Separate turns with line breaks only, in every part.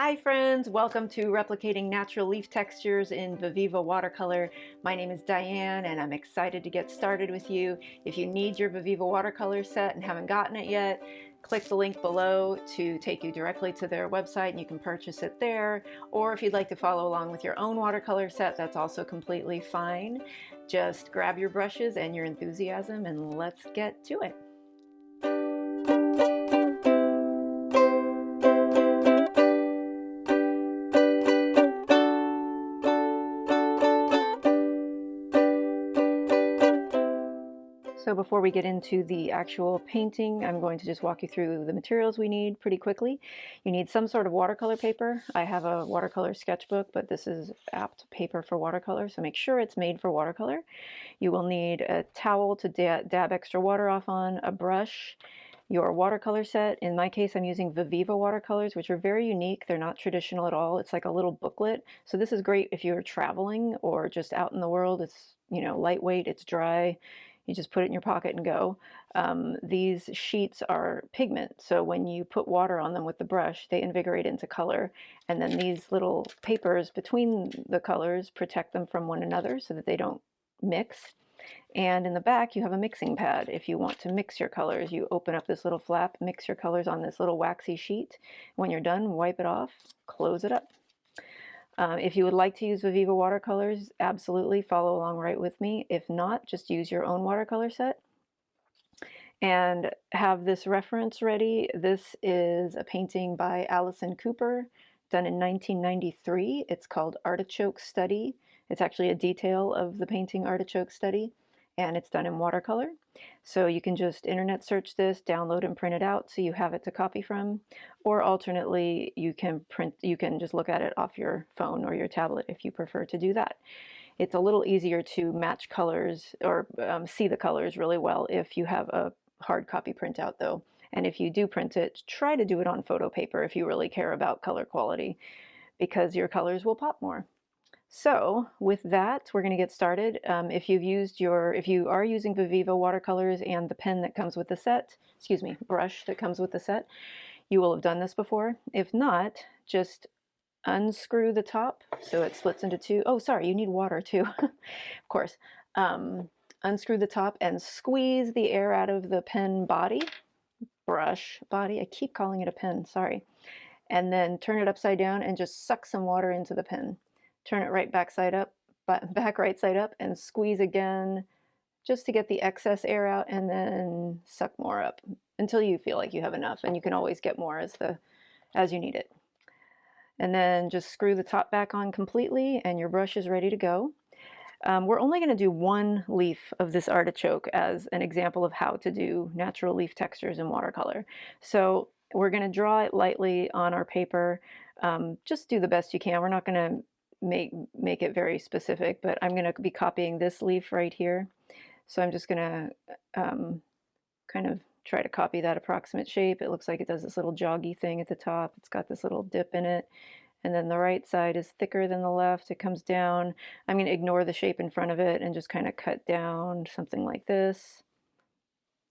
Hi friends, welcome to Replicating Natural Leaf Textures in Viviva Watercolor. My name is Diane and I'm excited to get started with you. If you need your Viviva Watercolor set and haven't gotten it yet, click the link below to take you directly to their website and you can purchase it there. Or if you'd like to follow along with your own watercolor set, that's also completely fine. Just grab your brushes and your enthusiasm and let's get to it. So before we get into the actual painting, I'm going to just walk you through the materials we need pretty quickly. You need some sort of watercolor paper. I have a watercolor sketchbook, but this is apt paper for watercolor, so make sure it's made for watercolor. You will need a towel to dab extra water off on, a brush, your watercolor set. In my case, I'm using Viviva Watercolors, which are very unique. They're not traditional at all. It's like a little booklet. So this is great if you're traveling or just out in the world. It's, lightweight, it's dry. You just put it in your pocket and go. These sheets are pigment, so when you put water on them with the brush, they invigorate into color. And then these little papers between the colors protect them from one another so that they don't mix. And in the back, you have a mixing pad. If you want to mix your colors, you open up this little flap, mix your colors on this little waxy sheet. When you're done, wipe it off, close it up. If you would like to use Viviva Watercolors, absolutely follow along right with me. If not, just use your own watercolor set. And have this reference ready. This is a painting by Alison Cooper, done in 1993. It's called Artichoke Study. It's actually a detail of the painting Artichoke Study, and it's done in watercolor. So you can just internet search this, download and print it out so you have it to copy from, or alternately you can just look at it off your phone or your tablet if you prefer to do that. It's a little easier to match colors or see the colors really well if you have a hard copy printout though. And if you do print it, try to do it on photo paper if you really care about color quality, because your colors will pop more. So with that, we're going to get started. If you are using Viviva Watercolors and the pen that comes with the set, brush that comes with the set, you will have done this before. If not, just unscrew the top so it splits into two. Oh, sorry, you need water too, of course. Unscrew the top and squeeze the air out of the pen body, brush body. I keep calling it a pen, sorry. And then turn it upside down and just suck some water into the pen. Turn it back right side up and squeeze again just to get the excess air out, and then suck more up until you feel like you have enough, and you can always get more as you need it. And then just screw the top back on completely and your brush is ready to go. We're only going to do one leaf of this artichoke as an example of how to do natural leaf textures in watercolor. So we're going to draw it lightly on our paper. Just do the best you can. We're not going to make it very specific, but I'm going to be copying this leaf right here. So I'm just going to kind of try to copy that approximate shape. It looks like it does this little joggy thing at the top. It's got this little dip in it. And then the right side is thicker than the left. It comes down. I'm going to ignore the shape in front of it and just kind of cut down something like this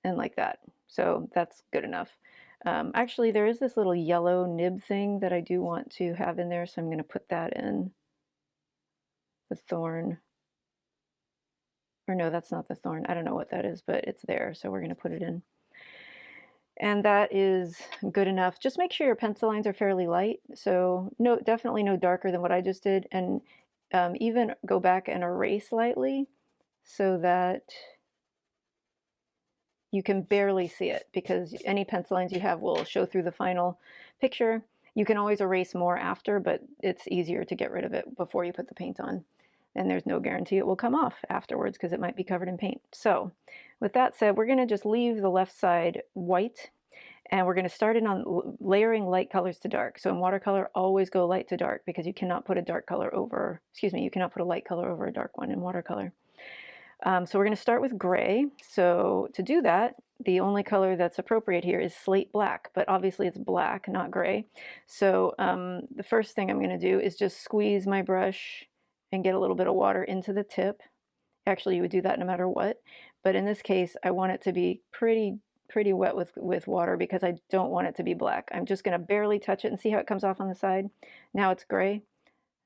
and like that. So that's good enough. Actually, there is this little yellow nib thing that I do want to have in there, so I'm going to put that in the thorn. Or no, that's not the thorn. I don't know what that is, but it's there, so we're going to put it in. And that is good enough. Just make sure your pencil lines are fairly light. So definitely no darker than what I just did. And even go back and erase lightly so that you can barely see it, because any pencil lines you have will show through the final picture. You can always erase more after, but it's easier to get rid of it before you put the paint on. And there's no guarantee it will come off afterwards because it might be covered in paint. So with that said, we're going to just leave the left side white, and we're going to start in on layering light colors to dark. So in watercolor, always go light to dark, because you cannot put a dark color over, you cannot put a light color over a dark one in watercolor. So we're going to start with gray. So to do that, the only color that's appropriate here is slate black, but obviously it's black, not gray. So the first thing I'm going to do is just squeeze my brush and get a little bit of water into the tip. Actually, you would do that no matter what, but in this case, I want it to be pretty pretty wet with water because I don't want it to be black. I'm just going to barely touch it and see how it comes off on the side. Now it's gray.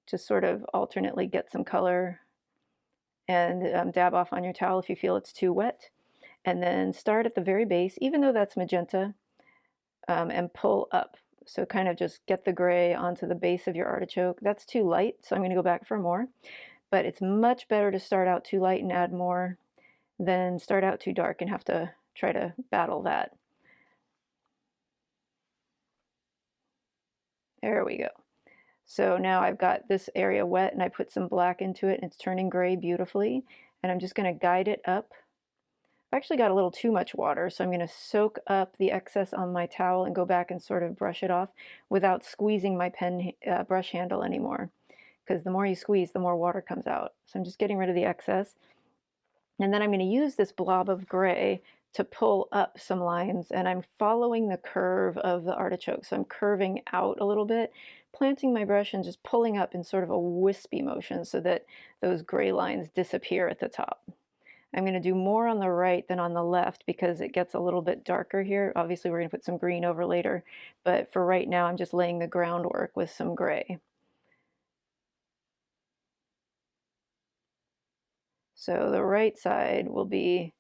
Just sort of alternately get some color and dab off on your towel if you feel it's too wet. And then start at the very base, even though that's magenta, and pull up. So kind of just get the gray onto the base of your artichoke. That's too light, so I'm going to go back for more. But it's much better to start out too light and add more than start out too dark and have to try to battle that. There we go. So now I've got this area wet and I put some black into it and it's turning gray beautifully. And I'm just going to guide it up. I've actually got a little too much water, so I'm going to soak up the excess on my towel and go back and sort of brush it off without squeezing my pen brush handle anymore. Because the more you squeeze, the more water comes out. So I'm just getting rid of the excess. And then I'm going to use this blob of gray to pull up some lines, and I'm following the curve of the artichoke. So I'm curving out a little bit, planting my brush and just pulling up in sort of a wispy motion so that those gray lines disappear at the top. I'm going to do more on the right than on the left because it gets a little bit darker here. Obviously, we're going to put some green over later, but for right now, I'm just laying the groundwork with some gray. So the right side will be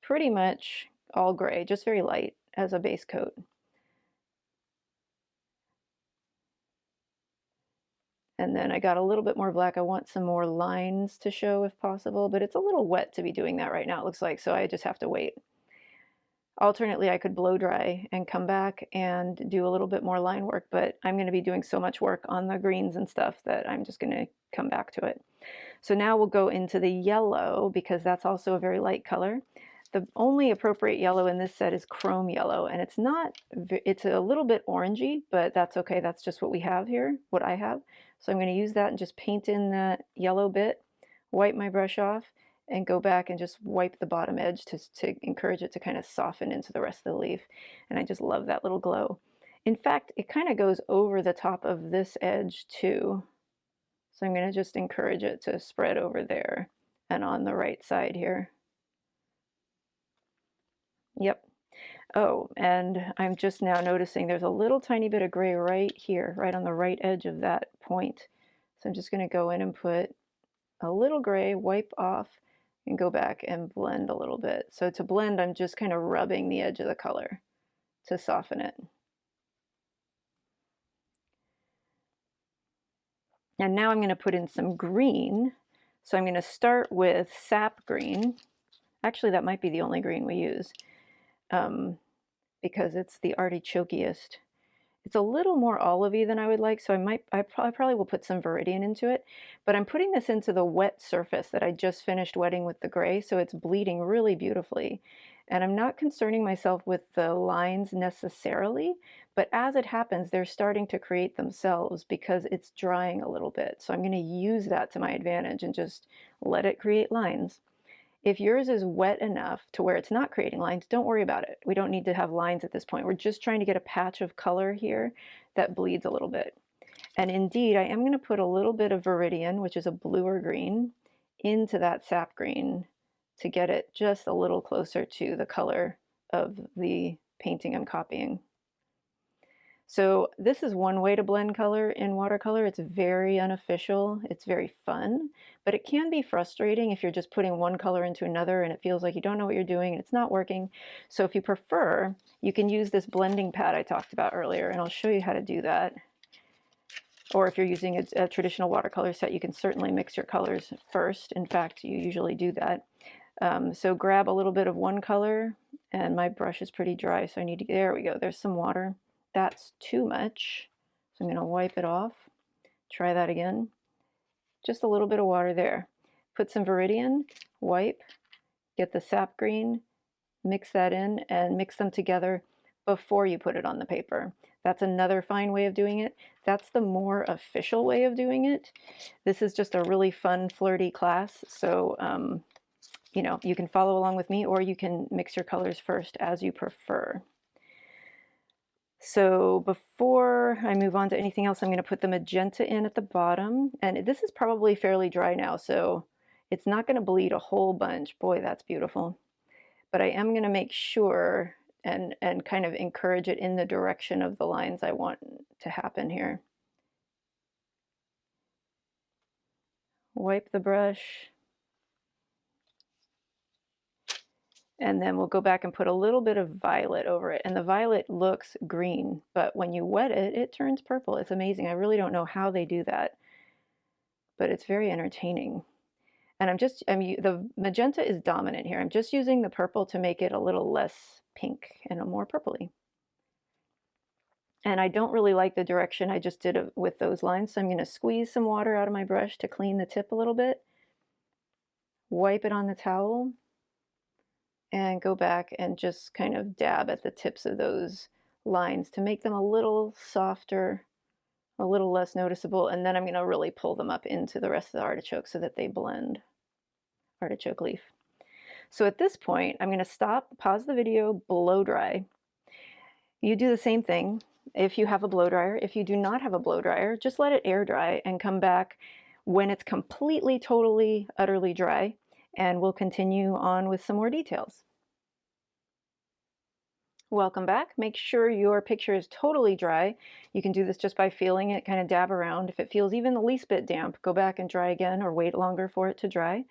pretty much all gray, just very light as a base coat. And then I got a little bit more black. I want some more lines to show if possible, but it's a little wet to be doing that right now, it looks like, so I just have to wait. Alternately, I could blow dry and come back and do a little bit more line work, but I'm going to be doing so much work on the greens and stuff that I'm just going to come back to it. So now we'll go into the yellow because that's also a very light color. The only appropriate yellow in this set is chrome yellow, and it's a little bit orangey, but that's okay. That's just what we have here, what I have. So I'm going to use that and just paint in that yellow bit, wipe my brush off, and go back and just wipe the bottom edge to encourage it to kind of soften into the rest of the leaf. And I just love that little glow. In fact, it kind of goes over the top of this edge too. So I'm going to just encourage it to spread over there and on the right side here. Yep. Oh, and I'm just now noticing there's a little tiny bit of gray right here, right on the right edge of that point. So I'm just going to go in and put a little gray, wipe off, and go back and blend a little bit. So to blend, I'm just kind of rubbing the edge of the color to soften it. And now I'm going to put in some green. So I'm going to start with sap green. Actually, that might be the only green we use because it's the artichokiest. It's a little more olivey than I would like, so I probably will put some Viridian into it, but I'm putting this into the wet surface that I just finished wetting with the gray, so it's bleeding really beautifully. And I'm not concerning myself with the lines necessarily, but as it happens, they're starting to create themselves because it's drying a little bit. So I'm going to use that to my advantage and just let it create lines. If yours is wet enough to where it's not creating lines, don't worry about it. We don't need to have lines at this point. We're just trying to get a patch of color here that bleeds a little bit. And indeed, I am going to put a little bit of Viridian, which is a bluer green, into that sap green to get it just a little closer to the color of the painting I'm copying. So this is one way to blend color in watercolor. It's very unofficial. It's very fun, but it can be frustrating if you're just putting one color into another and it feels like you don't know what you're doing and it's not working. So if you prefer, you can use this blending pad I talked about earlier, and I'll show you how to do that. Or if you're using a traditional watercolor set, you can certainly mix your colors first. In fact, you usually do that. So grab a little bit of one color, and my brush is pretty dry, so I need to, there we go, there's some water. That's too much, so I'm going to wipe it off. Try that again. Just a little bit of water there. Put some Viridian, wipe, get the sap green, mix that in, and mix them together before you put it on the paper. That's another fine way of doing it. That's the more official way of doing it. This is just a really fun, flirty class, so you know, you can follow along with me, or you can mix your colors first as you prefer. So before I move on to anything else, I'm going to put the magenta in at the bottom. And this is probably fairly dry now, so it's not going to bleed a whole bunch. Boy, that's beautiful. But I am going to make sure and kind of encourage it in the direction of the lines I want to happen here. Wipe the brush. And then we'll go back and put a little bit of violet over it. And the violet looks green, but when you wet it, it turns purple. It's amazing. I really don't know how they do that, but it's very entertaining. And the magenta is dominant here. I'm just using the purple to make it a little less pink and a more purpley. And I don't really like the direction I just did with those lines, so I'm going to squeeze some water out of my brush to clean the tip a little bit, wipe it on the towel, and go back and just kind of dab at the tips of those lines to make them a little softer, a little less noticeable, and then I'm going to really pull them up into the rest of the artichoke so that they blend. Artichoke leaf. So at this point, I'm going to stop, pause the video, blow dry. You do the same thing if you have a blow dryer. If you do not have a blow dryer, just let it air dry and come back when it's completely, totally, utterly dry, and we'll continue on with some more details. Welcome back. Make sure your picture is totally dry. You can do this just by feeling it, kind of dab around. If it feels even the least bit damp, go back and dry again or wait longer for it to dry.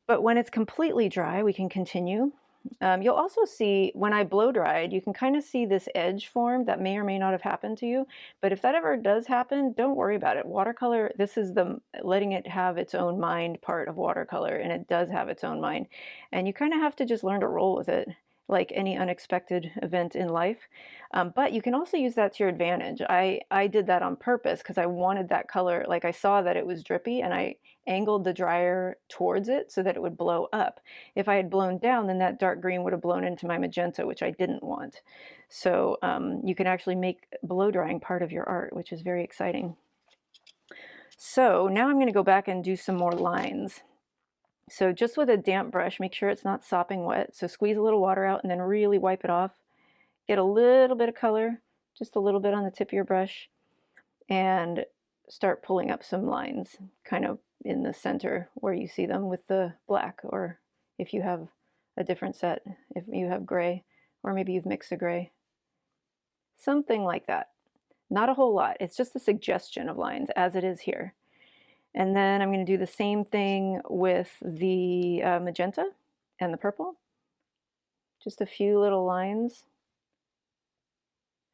But when it's completely dry, we can continue. You'll also see when I blow dried, you can kind of see this edge form that may or may not have happened to you. But if that ever does happen, don't worry about it. Watercolor, this is the letting it have its own mind part of watercolor, and it does have its own mind. And you kind of have to just learn to roll with it, like any unexpected event in life. But you can also use that to your advantage. I did that on purpose because I wanted that color, like I saw that it was drippy and I angled the dryer towards it so that it would blow up. If I had blown down, then that dark green would have blown into my magenta, which I didn't want. So you can actually make blow drying part of your art, which is very exciting. So now I'm going to go back and do some more lines. So just with a damp brush, make sure it's not sopping wet. So squeeze a little water out and then really wipe it off. Get a little bit of color, just a little bit on the tip of your brush, and start pulling up some lines kind of in the center where you see them with the black, or if you have a different set, if you have gray, or maybe you've mixed a gray. Something like that. Not a whole lot. It's just a suggestion of lines as it is here. And then I'm going to do the same thing with the magenta and the purple. Just a few little lines.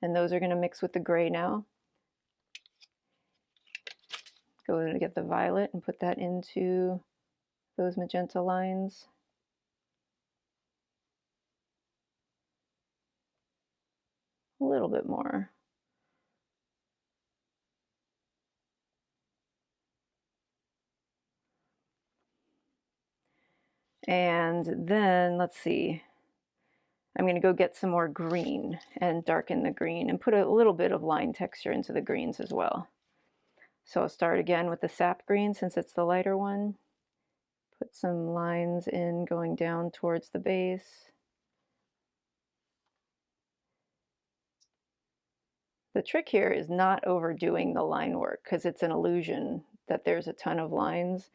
And those are going to mix with the gray now. Go to get the violet and put that into those magenta lines. A little bit more. And then let's see. I'm going to go get some more green and darken the green and put a little bit of line texture into the greens as well. So I'll start again with the sap green since it's the lighter one. Put some lines in going down towards the base. The trick here is not overdoing the line work because it's an illusion that there's a ton of lines.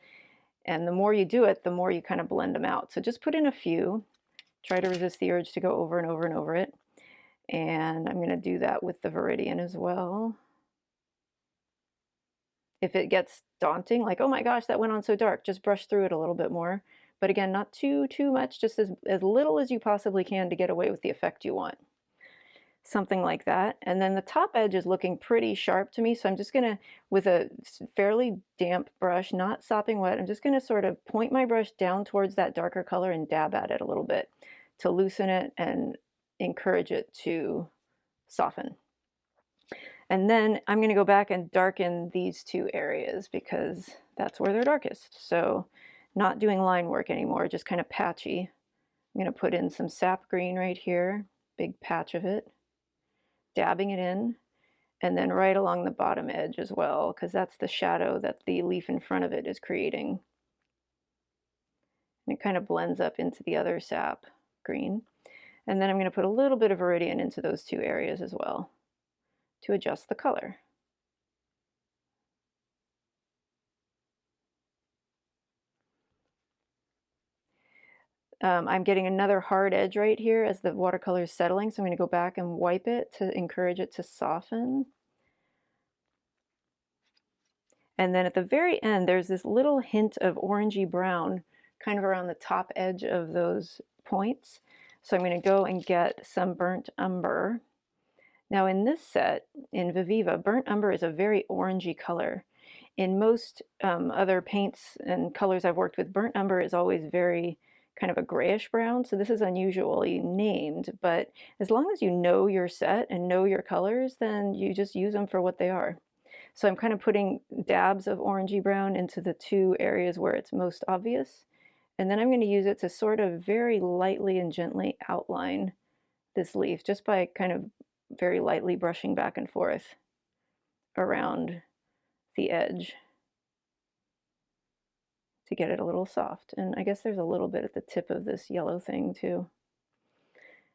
And the more you do it, the more you kind of blend them out. So just put in a few. Try to resist the urge to go over and over and over it. And I'm going to do that with the Viridian as well. If it gets daunting, like, oh my gosh, that went on so dark, just brush through it a little bit more. But again, not too much, just as little as you possibly can to get away with the effect you want. Something like that. And then the top edge is looking pretty sharp to me, so I'm just going to, with a fairly damp brush, not sopping wet, I'm just going to sort of point my brush down towards that darker color and dab at it a little bit to loosen it and encourage it to soften. And then I'm going to go back and darken these two areas because that's where they're darkest. So not doing line work anymore, just kind of patchy. I'm going to put in some sap green right here, big patch of it, dabbing it in, and then right along the bottom edge as well, because that's the shadow that the leaf in front of it is creating. And it kind of blends up into the other sap green. And then I'm going to put a little bit of Viridian into those two areas as well to adjust the color. I'm getting another hard edge right here as the watercolor is settling, so I'm going to go back and wipe it to encourage it to soften. And then at the very end, there's this little hint of orangey brown kind of around the top edge of those points. So I'm going to go and get some burnt umber. Now in this set, in Viviva, burnt umber is a very orangey color. In most other paints and colors I've worked with, burnt umber is always very kind of a grayish brown, so this is unusually named, but as long as you know your set and know your colors, then you just use them for what they are. So I'm kind of putting dabs of orangey brown into the two areas where it's most obvious, and then I'm going to use it to sort of very lightly and gently outline this leaf just by kind of very lightly brushing back and forth around the edge to get it a little soft. And I guess there's a little bit at the tip of this yellow thing too.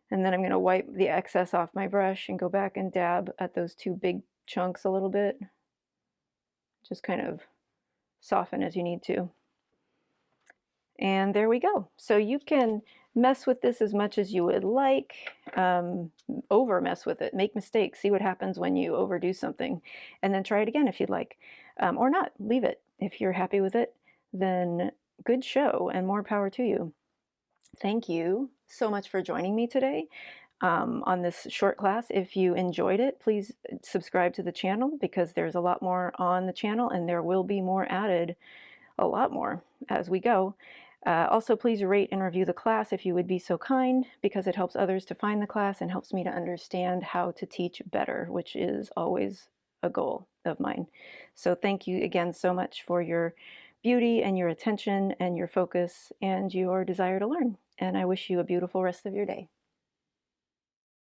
And then I'm going to wipe the excess off my brush and go back and dab at those two big chunks a little bit. Just kind of soften as you need to. And there we go. So you can mess with this as much as you would like, over mess with it, make mistakes, see what happens when you overdo something, and then try it again if you'd like, or not, leave it. If you're happy with it, then good show and more power to you. Thank you so much for joining me today on this short class. If you enjoyed it, please subscribe to the channel because there's a lot more on the channel and there will be more added, a lot more as we go. Also, please rate and review the class if you would be so kind, because it helps others to find the class and helps me to understand how to teach better, which is always a goal of mine. So thank you again so much for your beauty and your attention and your focus and your desire to learn. And I wish you a beautiful rest of your day.